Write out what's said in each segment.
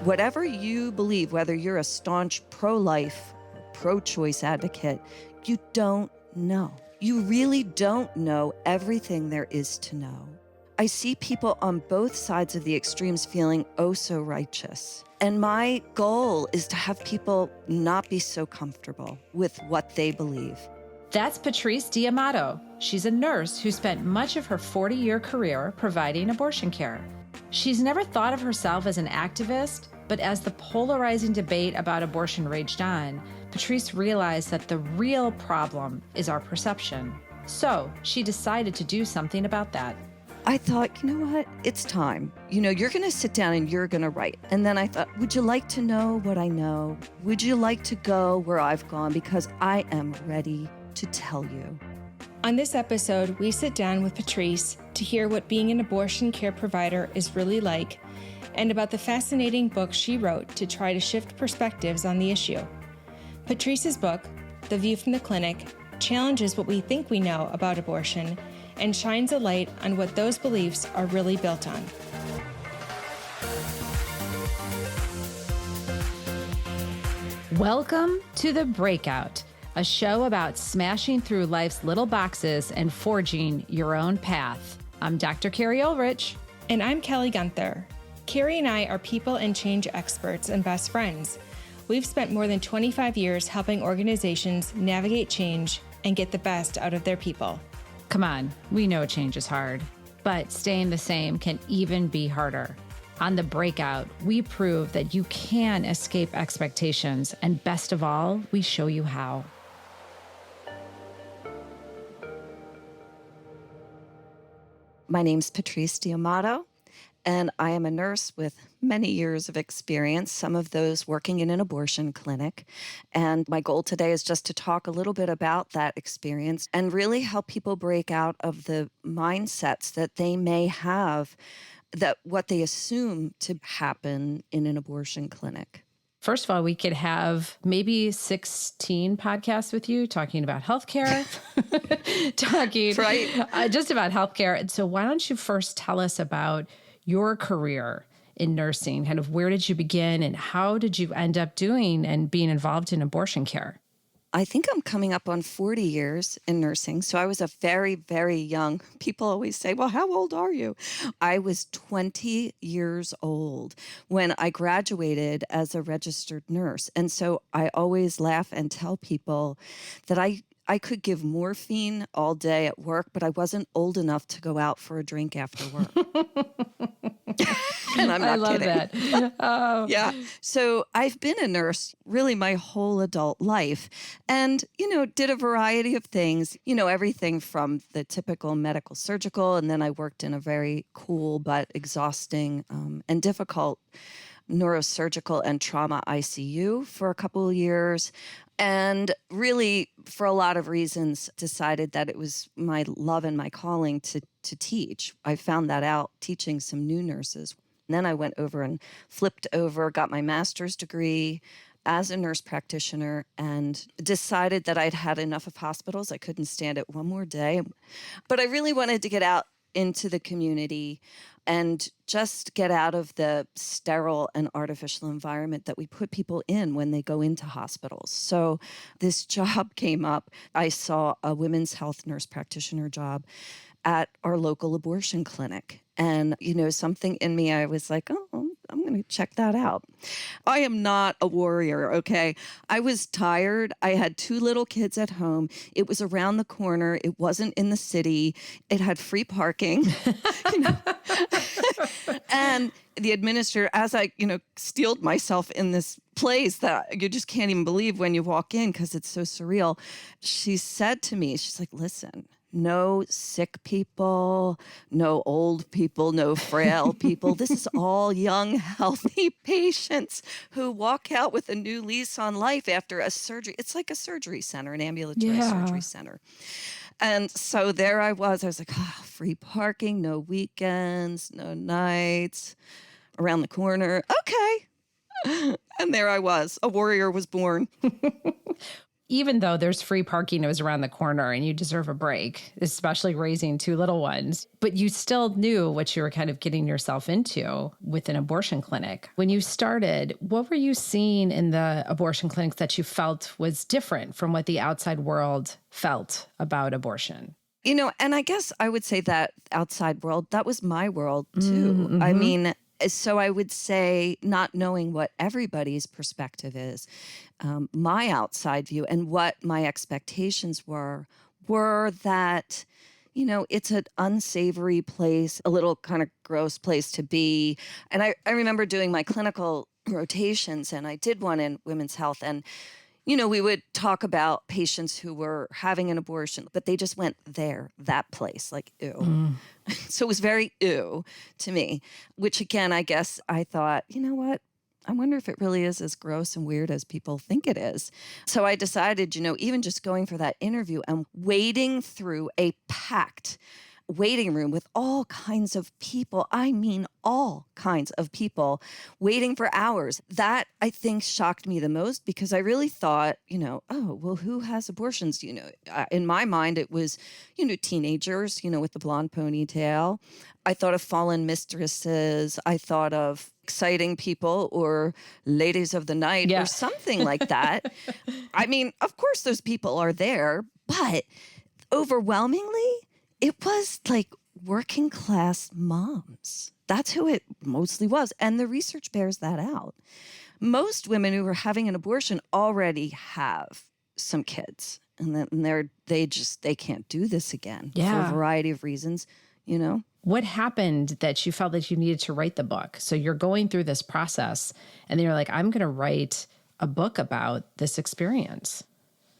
Whatever you believe, whether you're a staunch pro-life, pro-choice advocate, you don't know. You really don't know everything there is to know. I see people on both sides of the extremes feeling oh so righteous. And my goal is to have people not be so comfortable with what they believe. That's Patrice D'Amato. She's a nurse who spent much of her 40-year career providing abortion care. She's never thought of herself as an activist, but as the polarizing debate about abortion raged on, Patrice realized that the real problem is our perception. So she decided to do something about that. I thought, you know what? It's time. You're going to sit down and you're going to write. And then I thought, would you like to know what I know? Would you like to go where I've gone? Because I am ready to tell you. On this episode, we sit down with Patrice to hear what being an abortion care provider is really like, and about the fascinating book she wrote to try to shift perspectives on the issue. Patrice's book, The View from the Clinic, challenges what we think we know about abortion and shines a light on what those beliefs are really built on. Welcome to The Breakout, a show about smashing through life's little boxes and forging your own path. I'm Dr. Carrie Ulrich. And I'm Kelly Gunther. Carrie and I are people and change experts and best friends. We've spent more than 25 years helping organizations navigate change and get the best out of their people. Come on, we know change is hard, but staying the same can even be harder. On The Breakout, we prove that you can escape expectations, and best of all, we show you how. My name's Patrice D'Amato, and I am a nurse with many years of experience, some of those working in an abortion clinic. And my goal today is just to talk a little bit about that experience and really help people break out of the mindsets that they may have, that what they assume to happen in an abortion clinic. First of all, we could have maybe 16 podcasts with you talking about healthcare, just about healthcare. And so why don't you first tell us about your career in nursing? Kind of where did you begin and how did you end up doing and being involved in abortion care? I think I'm coming up on 40 years in nursing. So I was a very, very young. People always say, well, how old are you? I was 20 years old when I graduated as a registered nurse. And so I always laugh and tell people that I could give morphine all day at work, but I wasn't old enough to go out for a drink after work. And I'm not I love kidding. that. Oh. Yeah. So I've been a nurse really my whole adult life and, did a variety of things, everything from the typical medical surgical. And then I worked in a very cool but exhausting and difficult neurosurgical and trauma ICU for a couple of years. And really, for a lot of reasons, decided that it was my love and my calling to teach. I found that out teaching some new nurses. And then I went over and flipped over, got my master's degree as a nurse practitioner, and decided that I'd had enough of hospitals. I couldn't stand it one more day. But I really wanted to get out into the community and just get out of the sterile and artificial environment that we put people in when they go into hospitals. So this job came up. I saw a women's health nurse practitioner job at our local abortion clinic. And, something in me, I was like, oh, I'm going to check that out. I am not a warrior, okay? I was tired. I had 2 little kids at home. It was around the corner. It wasn't in the city. It had free parking. And the administrator, as I, steeled myself in this place that you just can't even believe when you walk in because it's so surreal, she said to me, she's like, listen, no sick people, no old people, no frail people. This is all young, healthy patients who walk out with a new lease on life after a surgery. It's like a surgery center, an ambulatory surgery center. And so there I was like, free parking, no weekends, no nights, around the corner. Okay. And there I was. A warrior was born. even though there's free parking, it was around the corner and you deserve a break, especially raising two little ones. But you still knew what you were kind of getting yourself into with an abortion clinic. When you started, what were you seeing in the abortion clinics that you felt was different from what the outside world felt about abortion? And I guess I would say that outside world, that was my world too. I Mm-hmm. mean, so I would say not knowing what everybody's perspective is, my outside view and what my expectations were that, it's an unsavory place, a little kind of gross place to be. And I remember doing my clinical rotations, and I did one in women's health, and we would talk about patients who were having an abortion, but they just went there, that place, like, ew. Mm. So it was very ew to me, which again, I guess I thought, you know what? I wonder if it really is as gross and weird as people think it is. So I decided, even just going for that interview and wading through a packed waiting room with all kinds of people. I mean, all kinds of people waiting for hours. That I think shocked me the most because I really thought, oh, well, who has abortions? In my mind, it was, teenagers, with the blonde ponytail. I thought of fallen mistresses. I thought of exciting people or ladies of the night Yeah. or something like that. I mean, of course, those people are there, but overwhelmingly, it was like working class moms. That's who it mostly was. And the research bears that out. Most women who are having an abortion already have some kids. And then they can't do this again for Yeah. a variety of reasons. What happened that you felt that you needed to write the book? So you're going through this process and then you're like, I'm going to write a book about this experience.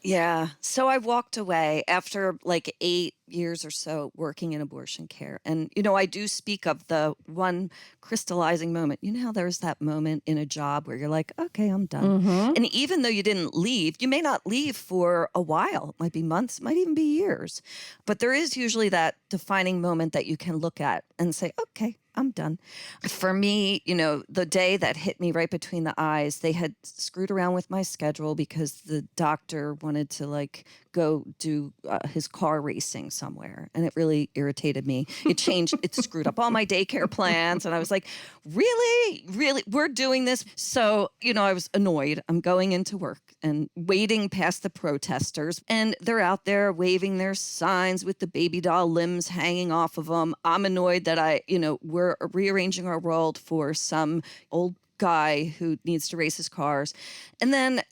Yeah. So I walked away after like 8 years or so working in abortion care. And, I do speak of the one crystallizing moment. You know how there's that moment in a job where you're like, okay, I'm done. Mm-hmm. And even though you didn't leave, you may not leave for a while. It might be months, might even be years. But there is usually that defining moment that you can look at and say, okay, I'm done. For me, the day that hit me right between the eyes, they had screwed around with my schedule because the doctor wanted to go do his car racing somewhere. And it really irritated me. It screwed up all my daycare plans. And I was like, really? Really? We're doing this? So, I was annoyed. I'm going into work and waiting past the protesters. And they're out there waving their signs with the baby doll limbs hanging off of them. I'm annoyed that we're rearranging our world for some old guy who needs to race his cars. And then,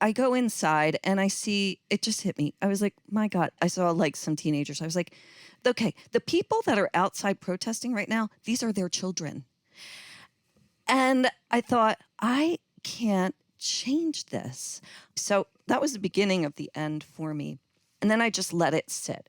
I go inside and I see, it just hit me. I was like, my God, I saw some teenagers. I was like, okay, the people that are outside protesting right now, these are their children. And I thought, I can't change this. So that was the beginning of the end for me. And then I just let it sit.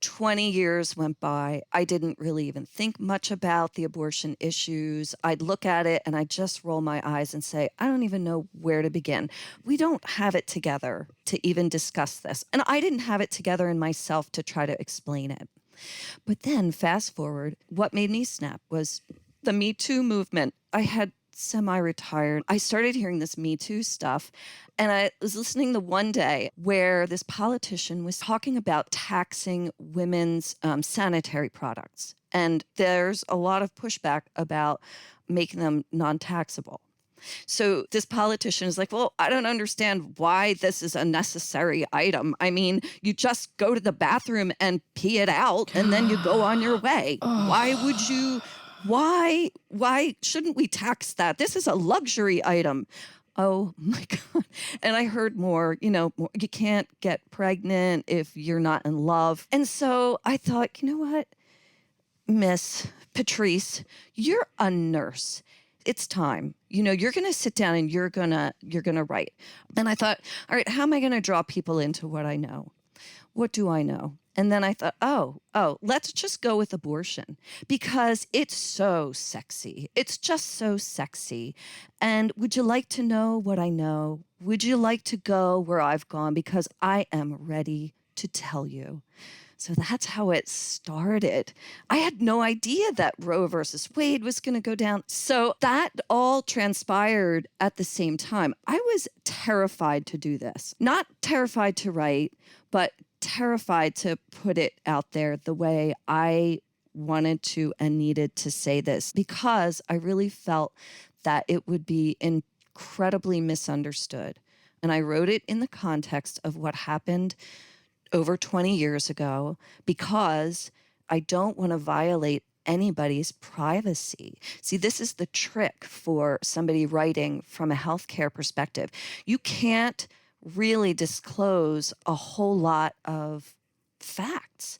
20 years went by. I didn't really even think much about the abortion issues. I'd look at it and I'd just roll my eyes and say, I don't even know where to begin. We don't have it together to even discuss this. And I didn't have it together in myself to try to explain it. But then fast forward, what made me snap was the Me Too movement. I had semi-retired. I started hearing this Me Too stuff. And I was listening the one day where this politician was talking about taxing women's sanitary products. And there's a lot of pushback about making them non-taxable. So this politician is like, well, I don't understand why this is a necessary item. I mean, you just go to the bathroom and pee it out and then you go on your way. Why shouldn't we tax that? This is a luxury item. Oh my God. And I heard more, you can't get pregnant if you're not in love. And so I thought, you know what, Miss Patrice, you're a nurse. It's time. You're going to sit down and you're going to write. And I thought, all right, how am I going to draw people into what I know? What do I know? And then I thought, oh, let's just go with abortion because it's so sexy. It's just so sexy. And would you like to know what I know? Would you like to go where I've gone? Because I am ready to tell you. So that's how it started. I had no idea that Roe versus Wade was going to go down. So that all transpired at the same time. I was terrified to do this, not terrified to write, but terrified to put it out there the way I wanted to and needed to say this, because I really felt that it would be incredibly misunderstood. And I wrote it in the context of what happened over 20 years ago, because I don't want to violate anybody's privacy. See, this is the trick for somebody writing from a healthcare perspective. You can't really disclose a whole lot of facts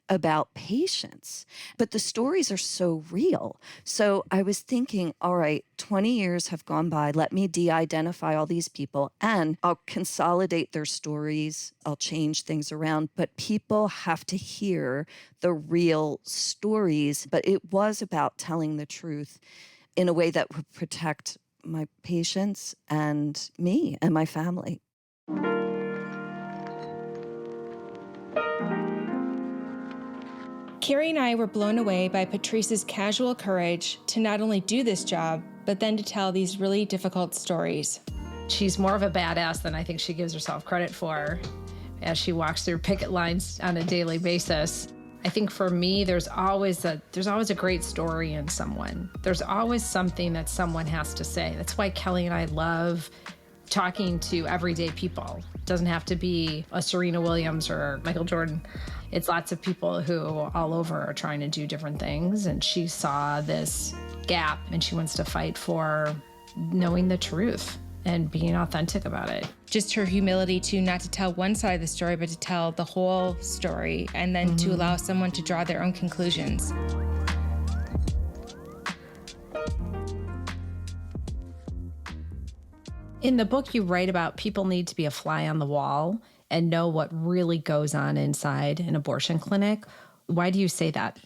about patients, but the stories are so real. So I was thinking, all right, 20 years have gone by. Let me de-identify all these people and I'll consolidate their stories. I'll change things around, but people have to hear the real stories. But it was about telling the truth in a way that would protect my patients and me and my family. Carrie and I were blown away by Patrice's casual courage to not only do this job, but then to tell these really difficult stories. She's more of a badass than I think she gives herself credit for as she walks through picket lines on a daily basis. I think for me, there's always a great story in someone. There's always something that someone has to say. That's why Kelly and I love talking to everyday people. It doesn't have to be a Serena Williams or Michael Jordan. It's lots of people who all over are trying to do different things. And she saw this gap and she wants to fight for knowing the truth and being authentic about it. Just her humility to not to tell one side of the story, but to tell the whole story, and then to allow someone to draw their own conclusions. In the book, you write about people need to be a fly on the wall and know what really goes on inside an abortion clinic. Why do you say that?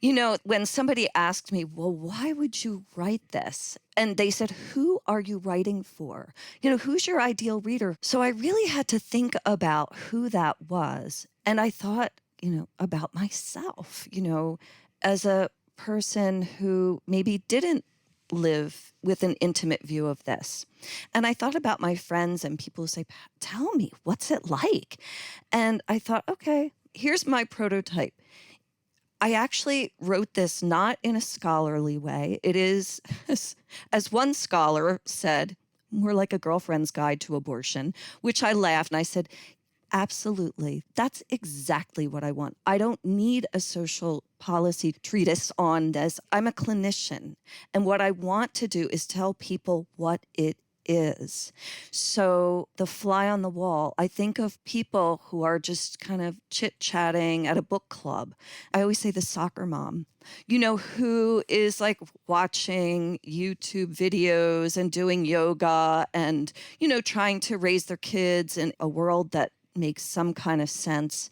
You know, when somebody asked me, well, why would you write this? And they said, who are you writing for? You know, who's your ideal reader? So I really had to think about who that was. And I thought, about myself, as a person who maybe didn't live with an intimate view of this. And I thought about my friends and people who say, tell me, what's it like? And I thought, okay, here's my prototype. I actually wrote this not in a scholarly way. It is, as one scholar said, more like a girlfriend's guide to abortion, which I laughed and I said, absolutely. That's exactly what I want. I don't need a social policy treatise on this. I'm a clinician. And what I want to do is tell people what it is. So the fly on the wall, I think of people who are just kind of chit-chatting at a book club. I always say the soccer mom, who is like watching YouTube videos and doing yoga and, trying to raise their kids in a world that makes some kind of sense.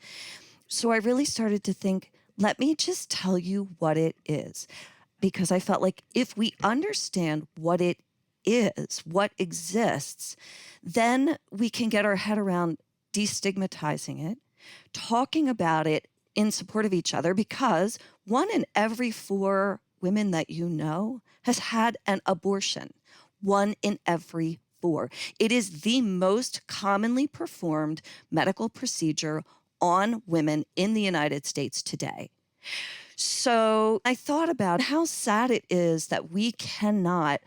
So I really started to think, let me just tell you what it is. Because I felt like if we understand what it is, what exists, then we can get our head around destigmatizing it, talking about it in support of each other, because 1 in every 4 women that you know has had an abortion. 1 in every 4. It is the most commonly performed medical procedure on women in the United States today. So I thought about how sad it is that we cannot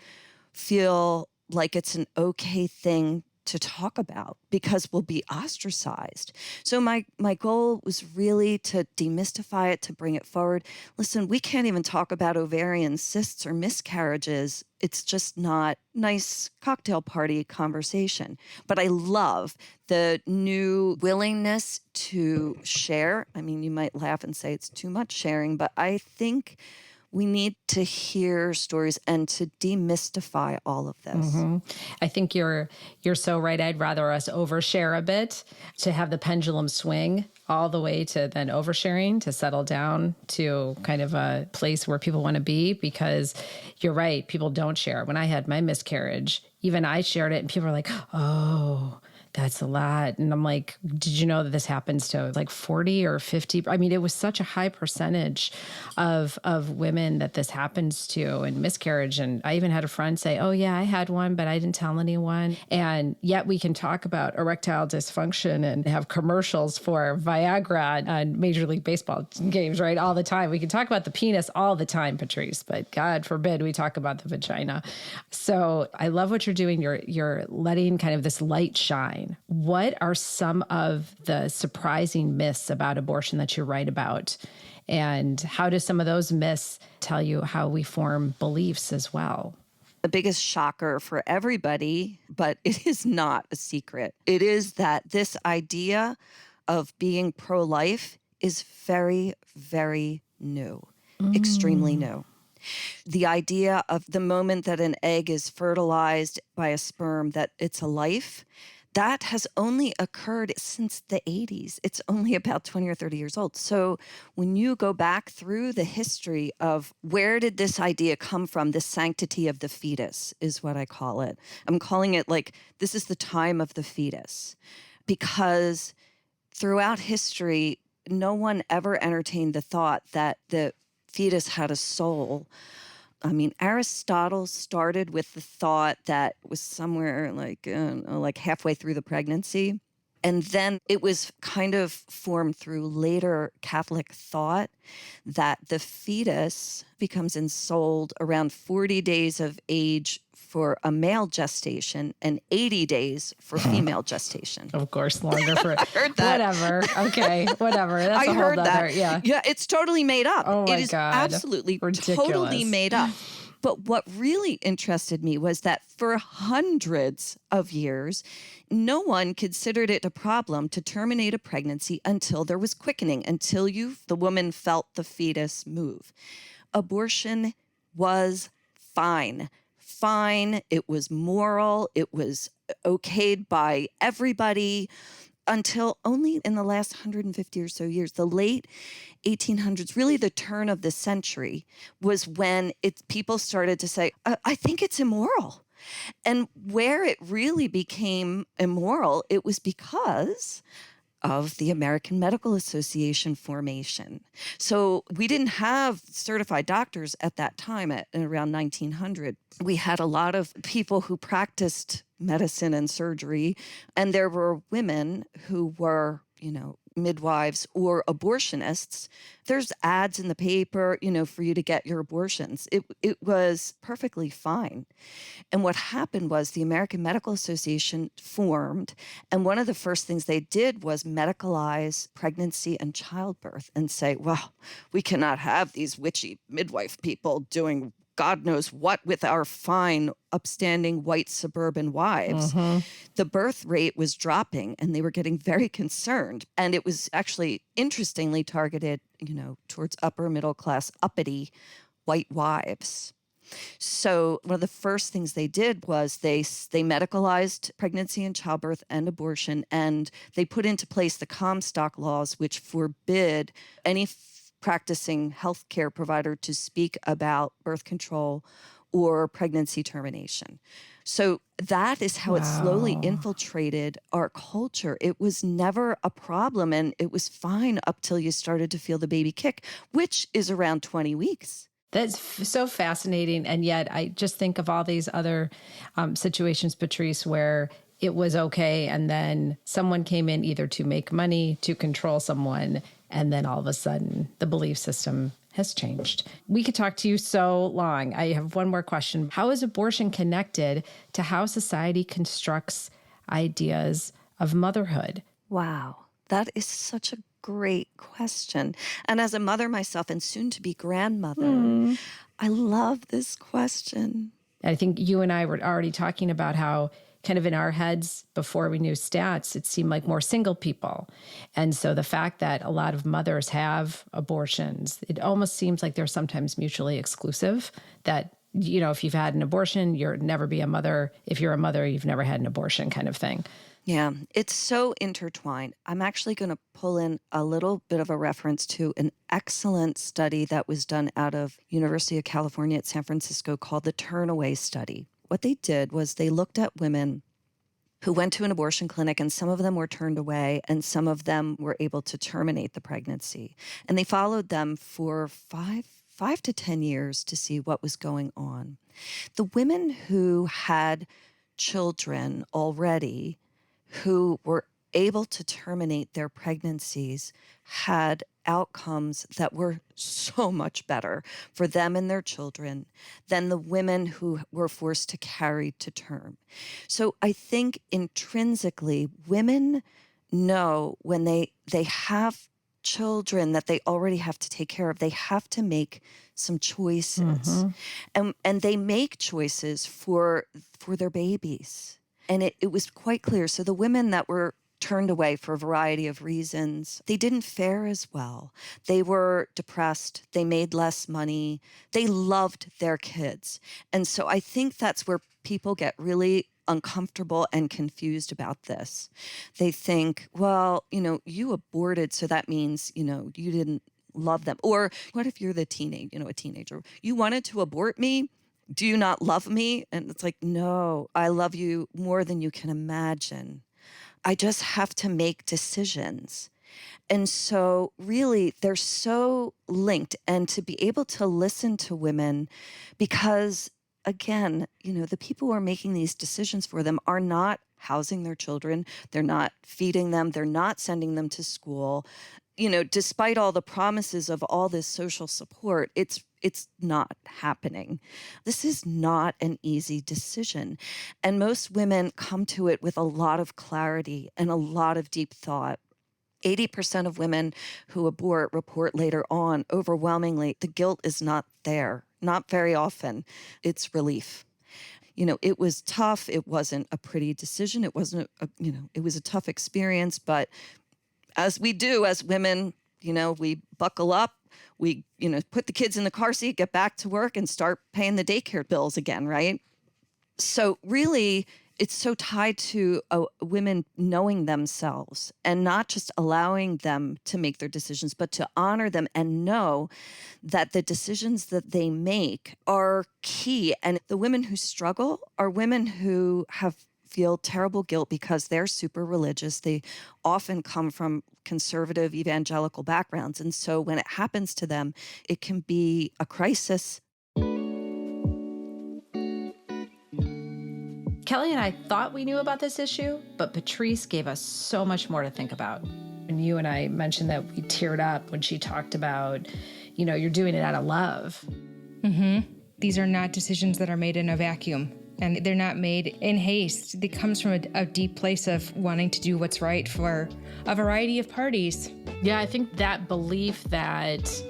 feel like it's an okay thing to talk about because we'll be ostracized. So my goal was really to demystify it, to bring it forward. Listen, we can't even talk about ovarian cysts or miscarriages. It's just not nice cocktail party conversation. But I love the new willingness to share. I mean, you might laugh and say it's too much sharing, but I think we need to hear stories and to demystify all of this. Mm-hmm. I think you're so right. I'd rather us overshare a bit to have the pendulum swing all the way to then oversharing to settle down to kind of a place where people want to be, because you're right. People don't share. When I had my miscarriage, even I shared it and people were like, oh, That's a lot. And I'm like, did you know that this happens to like 40 or 50? I mean, it was such a high percentage of women that this happens to, and miscarriage. And I even had a friend say, oh yeah, I had one, but I didn't tell anyone. And yet we can talk about erectile dysfunction and have commercials for Viagra on Major League Baseball games, right? All the time. We can talk about the penis all the time, Patrice, but God forbid we talk about the vagina. So I love what you're doing. You're letting kind of this light shine. What are some of the surprising myths about abortion that you write about? And how do some of those myths tell you how we form beliefs as well? The biggest shocker for everybody, but it is not a secret. It is that this idea of being pro-life is very, very new, extremely new. The idea of the moment that an egg is fertilized by a sperm, that it's a life, that has only occurred since the 80s. It's only about 20 or 30 years old. So when you go back through the history of where did this idea come from, the sanctity of the fetus is what I call it. I'm calling it like, this is the time of the fetus. Because throughout history, no one ever entertained the thought that the fetus had a soul. I mean, Aristotle started with the thought that it was somewhere like halfway through the pregnancy. And then it was kind of formed through later Catholic thought that the fetus becomes ensouled around 40 days of age for a male gestation and 80 days for female gestation. Of course, longer for I heard that. Whatever. Okay, whatever. That's I a whole heard other, that. yeah. Yeah, it's totally made up. Oh my it is God. absolutely Ridiculous. totally made up. But what really interested me was that for hundreds of years, no one considered it a problem to terminate a pregnancy until there was quickening, until the woman felt the fetus move. Abortion was fine. It was moral. It was okayed by everybody until only in the last 150 or so years, the late 1800s, really the turn of the century, was when people started to say, I think it's immoral. And where it really became immoral, it was because of the American Medical Association formation. So we didn't have certified doctors at that time, at around 1900. We had a lot of people who practiced medicine and surgery, and there were women who were, midwives or abortionists. There's ads in the paper, for you to get your abortions. It was perfectly fine. And what happened was the American Medical Association formed, and one of the first things they did was medicalize pregnancy and childbirth and say, well, we cannot have these witchy midwife people doing God knows what with our fine, upstanding white suburban wives. The birth rate was dropping and they were getting very concerned. And it was actually interestingly targeted, towards upper middle class, uppity white wives. So one of the first things they did was they medicalized pregnancy and childbirth and abortion, and they put into place the Comstock laws, which forbid any practicing healthcare provider to speak about birth control or pregnancy termination. So that is how it slowly infiltrated our culture. It was never a problem, and it was fine up till you started to feel the baby kick, which is around 20 weeks. That's so fascinating. And yet I just think of all these other situations, Patrice, where it was okay. And then someone came in either to make money, to control someone. And then all of a sudden the belief system has changed. We could talk to you so long. I have one more question. How is abortion connected to how society constructs ideas of motherhood? Wow, that is such a great question. And as a mother myself and soon to be grandmother, I love this question. I think you and I were already talking about how kind of in our heads before we knew stats, it seemed like more single people. And so the fact that a lot of mothers have abortions, it almost seems like they're sometimes mutually exclusive, that, if you've had an abortion, you'll never be a mother. If you're a mother, you've never had an abortion, kind of thing. Yeah, it's so intertwined. I'm actually going to pull in a little bit of a reference to an excellent study that was done out of University of California at San Francisco called the Turnaway Study. What they did was they looked at women who went to an abortion clinic, and some of them were turned away and some of them were able to terminate the pregnancy. And they followed them for five to 10 years to see what was going on. The women who had children already, who were able to terminate their pregnancies, had outcomes that were so much better for them and their children than the women who were forced to carry to term. So I think intrinsically, women know when they have children that they already have to take care of, they have to make some choices. And they make choices for their babies. And it was quite clear. So the women that were turned away for a variety of reasons, they didn't fare as well. They were depressed. They made less money. They loved their kids. And so I think that's where people get really uncomfortable and confused about this. They think, well, you aborted, so that means, you didn't love them. Or what if you're a teenager? You wanted to abort me? Do you not love me? And it's like, no, I love you more than you can imagine. I just have to make decisions. And so really they're so linked, and to be able to listen to women, because again, the people who are making these decisions for them are not housing their children. They're not feeding them. They're not sending them to school. Despite all the promises of all this social support, it's not happening. This is not an easy decision. And most women come to it with a lot of clarity and a lot of deep thought. 80% of women who abort report later on, overwhelmingly, the guilt is not there. Not very often. It's relief. It was tough. It wasn't a pretty decision. It wasn't, it was a tough experience, but as we do as women, we buckle up, we, put the kids in the car seat, get back to work and start paying the daycare bills again, right? So really, it's so tied to women knowing themselves and not just allowing them to make their decisions, but to honor them and know that the decisions that they make are key. And the women who struggle are women who feel terrible guilt because they're super religious. They often come from conservative evangelical backgrounds. And so when it happens to them, it can be a crisis. Kelly and I thought we knew about this issue, but Patrice gave us so much more to think about. And you and I mentioned that we teared up when she talked about, you're doing it out of love. These are not decisions that are made in a vacuum. And they're not made in haste. It comes from a deep place of wanting to do what's right for a variety of parties. Yeah, I think that belief that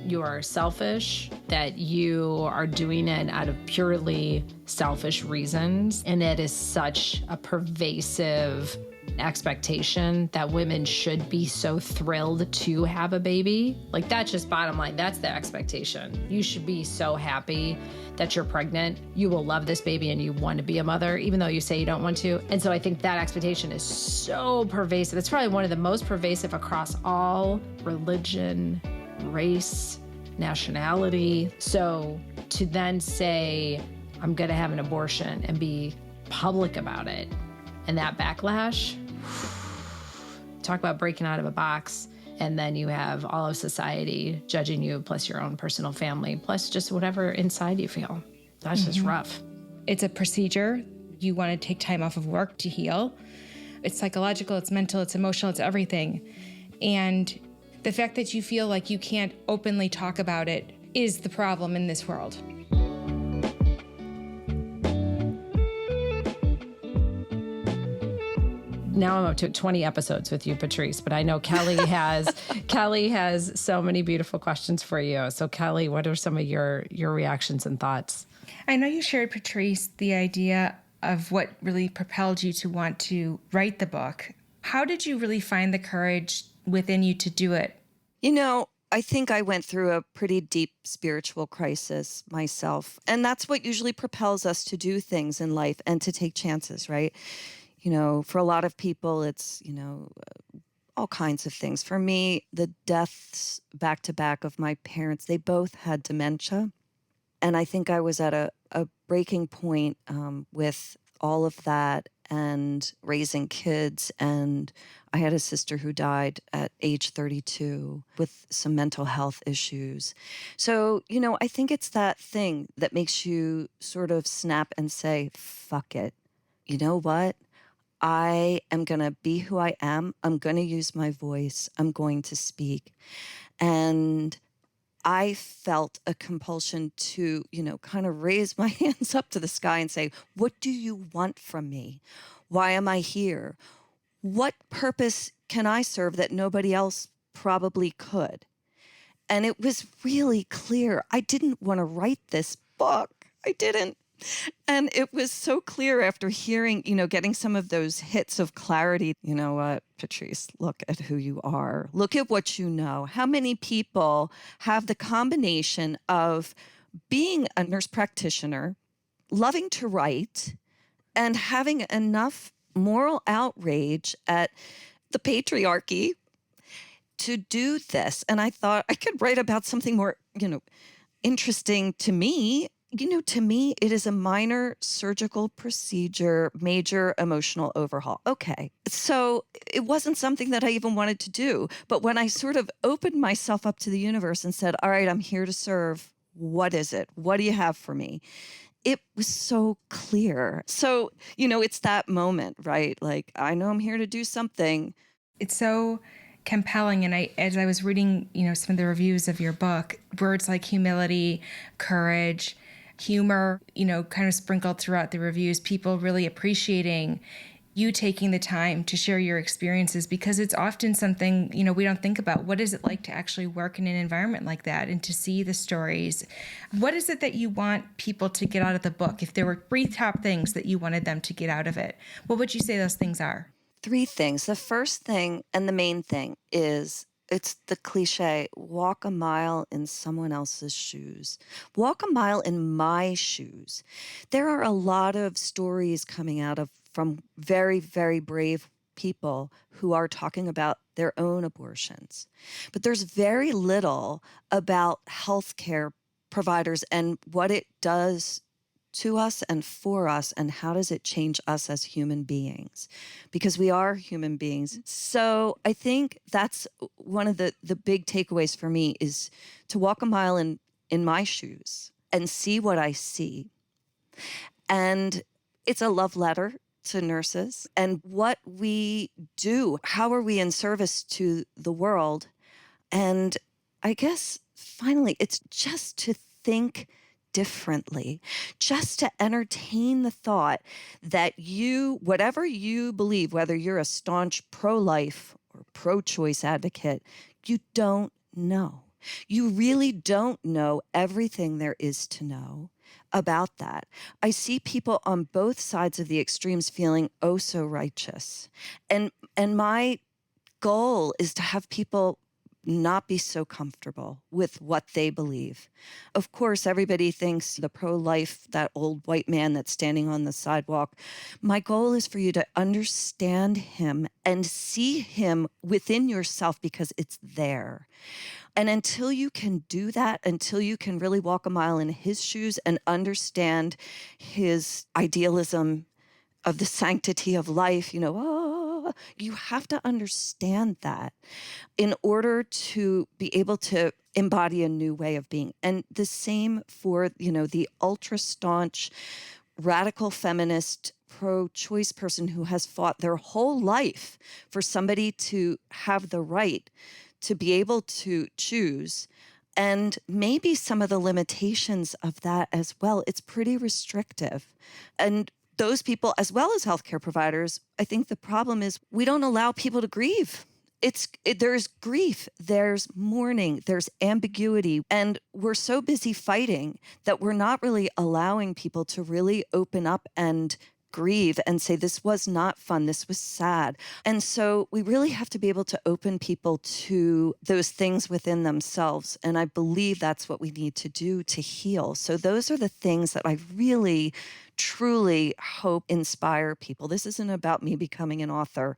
you are selfish, that you are doing it out of purely selfish reasons, and it is such a pervasive expectation that women should be so thrilled to have a baby. Like, that's just bottom line. That's the expectation. You should be so happy that you're pregnant. You will love this baby and you want to be a mother, even though you say you don't want to. And so I think that expectation is so pervasive. It's probably one of the most pervasive across all religion, race, nationality. So to then say, I'm going to have an abortion and be public about it, and that backlash, talk about breaking out of a box. And then you have all of society judging you, plus your own personal family, plus just whatever inside you feel. That's just rough. It's a procedure. You want to take time off of work to heal. It's psychological, it's mental, it's emotional, it's everything. And the fact that you feel like you can't openly talk about it is the problem in this world. Now I'm up to 20 episodes with you, Patrice, but I know Kelly has so many beautiful questions for you. So Kelly, what are some of your reactions and thoughts? I know you shared, Patrice, the idea of what really propelled you to want to write the book. How did you really find the courage within you to do it? I think I went through a pretty deep spiritual crisis myself. And that's what usually propels us to do things in life and to take chances, right? For a lot of people, it's, all kinds of things. For me, the deaths back to back of my parents, they both had dementia. And I think I was at a breaking point with all of that. and raising kids. And I had a sister who died at age 32 with some mental health issues. So, I think it's that thing that makes you sort of snap and say, fuck it. You know what? I am going to be who I am. I'm going to use my voice. I'm going to speak. And I felt a compulsion to, kind of raise my hands up to the sky and say, what do you want from me? Why am I here? What purpose can I serve that nobody else probably could? And it was really clear. I didn't want to write this book. I didn't. And it was so clear after hearing, getting some of those hits of clarity. You know what, Patrice, look at who you are. Look at what you know. How many people have the combination of being a nurse practitioner, loving to write, and having enough moral outrage at the patriarchy to do this? And I thought I could write about something more, interesting to me. To me, it is a minor surgical procedure, major emotional overhaul. Okay. So it wasn't something that I even wanted to do. But when I sort of opened myself up to the universe and said, all right, I'm here to serve. What is it? What do you have for me? It was so clear. So, it's that moment, right? Like, I know I'm here to do something. It's so compelling. And as I was reading, some of the reviews of your book, words like humility, courage, humor, kind of sprinkled throughout the reviews, people really appreciating you taking the time to share your experiences, because it's often something, we don't think about. What is it like to actually work in an environment like that and to see the stories? What is it that you want people to get out of the book? If there were 3 top things that you wanted them to get out of it, what would you say those things are? 3 things. The first thing and the main thing is, it's the cliche, walk a mile in someone else's shoes. Walk a mile in my shoes. There are a lot of stories coming out from very, very brave people who are talking about their own abortions. But there's very little about healthcare providers and what it does to us and for us, and how does it change us as human beings, because we are human beings. So I think that's one of the big takeaways for me, is to walk a mile in my shoes and see what I see. And it's a love letter to nurses and what we do. How are we in service to the world? And I guess finally, it's just to think differently, just to entertain the thought that whatever you believe, whether you're a staunch pro-life or pro-choice advocate, you don't know. You really don't know everything there is to know about that. I see people on both sides of the extremes feeling oh so righteous. And my goal is to have people not be so comfortable with what they believe. Of course, everybody thinks the pro-life, that old white man that's standing on the sidewalk. My goal is for you to understand him and see him within yourself, because it's there. And until you can do that, until you can really walk a mile in his shoes and understand his idealism of the sanctity of life, you have to understand that in order to be able to embody a new way of being. And the same for, the ultra staunch, radical feminist, pro-choice person who has fought their whole life for somebody to have the right to be able to choose. And maybe some of the limitations of that as well. It's pretty restrictive. And those people, as well as healthcare providers, I think the problem is we don't allow people to grieve. There's grief, there's mourning, there's ambiguity, and we're so busy fighting that we're not really allowing people to really open up and grieve and say, this was not fun, this was sad. And so we really have to be able to open people to those things within themselves. And I believe that's what we need to do to heal. So those are the things that I really, truly hope inspire people. This isn't about me becoming an author.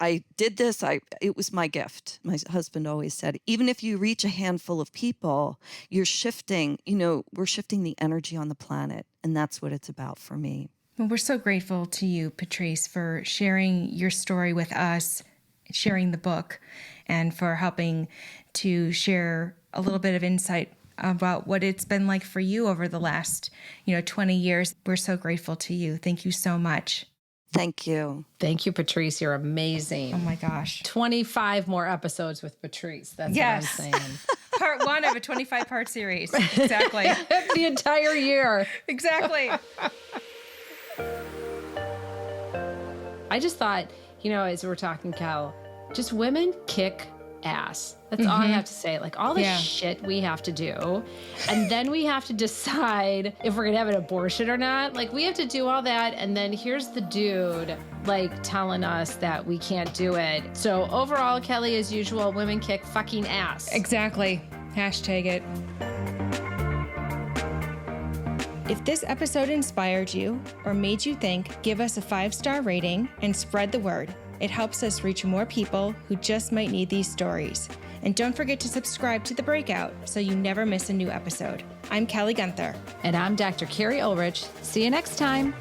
I did this. It was my gift. My husband always said, even if you reach a handful of people, you're shifting, we're shifting the energy on the planet. And that's what it's about for me. Well, we're so grateful to you, Patrice, for sharing your story with us, sharing the book, and for helping to share a little bit of insight about what it's been like for you over the last, 20 years. We're so grateful to you. Thank you so much. Thank you. Thank you, Patrice. You're amazing. Oh my gosh. 25 more episodes with Patrice. That's Yes. what I'm saying. Part 1 of a 25-part series. Exactly. The entire year. Exactly. I just thought, as we're talking, Cal, just women kick ass. That's all I have to say. Like all the shit we have to do. And then we have to decide if we're going to have an abortion or not. Like we have to do all that. And then here's the dude like telling us that we can't do it. So overall, Kelly, as usual, women kick fucking ass. Exactly. Hashtag it. If this episode inspired you or made you think, give us a 5-star rating and spread the word. It helps us reach more people who just might need these stories. And don't forget to subscribe to The Breakout so you never miss a new episode. I'm Kelly Gunther. And I'm Dr. Carrie Ulrich. See you next time.